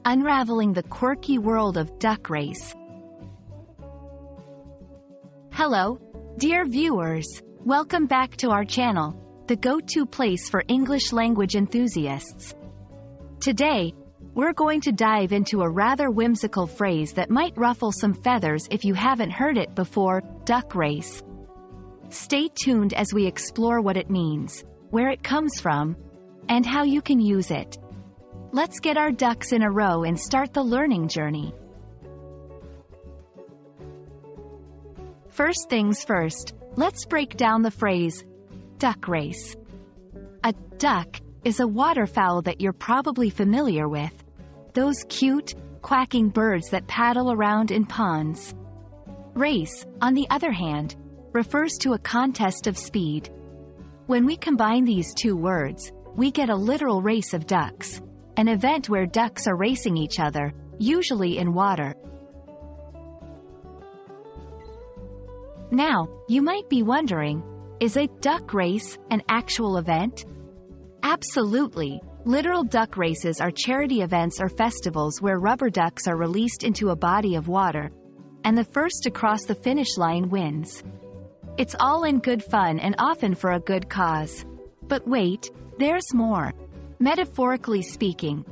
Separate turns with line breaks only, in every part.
Unraveling the Quirky World of Duck Race. Hello, dear viewers. Welcome back to our channel, the go-to place for English language enthusiasts. Today, we're going to dive into a rather whimsical phrase that might ruffle some feathers if you haven't heard it before: duck race. Stay tuned as we explore what it means, where it comes from, and how you can use it. Let's get our ducks in a row and start the learning journey. First things first, let's break down the phrase, duck race. A duck is a waterfowl that you're probably familiar with. Those cute, quacking birds that paddle around in ponds. Race, on the other hand, refers to a contest of speed. When we combine these two words, we get a literal race of ducks, an event where ducks are racing each other, usually in water. Now, you might be wondering, is a duck race an actual event? Absolutely. Literal duck races are charity events or festivals where rubber ducks are released into a body of water, and the first to cross the finish line wins. It's all in good fun and often for a good cause. But wait, there's more. Metaphorically speaking,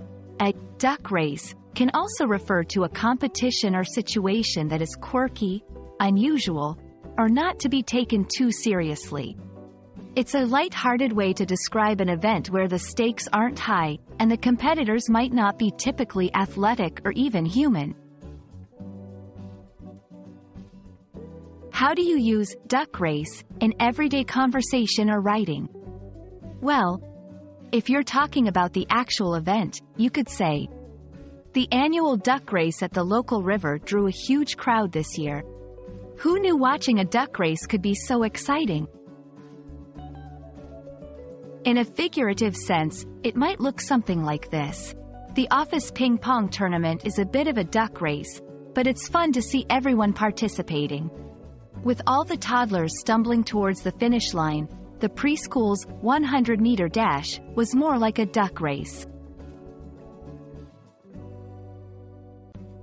a duck race can also refer to a competition or situation that is quirky, unusual, or not to be taken too seriously. It's a light-hearted way to describe an event where the stakes aren't high, and the competitors might not be typically athletic or even human. How do you use duck race in everyday conversation or writing? Well, if you're talking about the actual event, you could say, the annual duck race at the local river drew a huge crowd this year. Who knew watching a duck race could be so exciting? In a figurative sense, it might look something like this. The office ping pong tournament is a bit of a duck race, but it's fun to see everyone participating. With all the toddlers stumbling towards the finish line, the preschool's 100-meter dash was more like a duck race.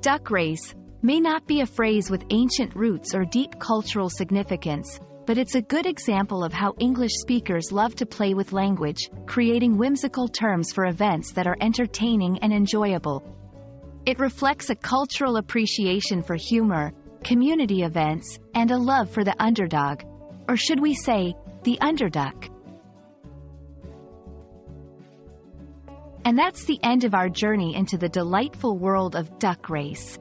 Duck race may not be a phrase with ancient roots or deep cultural significance, but it's a good example of how English speakers love to play with language, creating whimsical terms for events that are entertaining and enjoyable. It reflects a cultural appreciation for humor, community events, and a love for the underdog, or should we say, the underduck. And that's the end of our journey into the delightful world of duck race.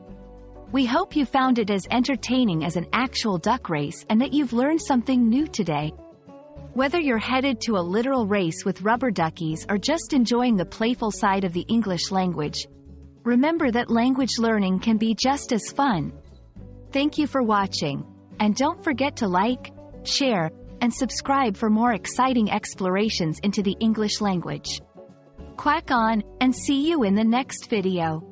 We hope you found it as entertaining as an actual duck race and that you've learned something new today. Whether you're headed to a literal race with rubber duckies or just enjoying the playful side of the English language, remember that language learning can be just as fun. Thank you for watching, and don't forget to like, share, and subscribe for more exciting explorations into the English language. Quack on, and see you in the next video.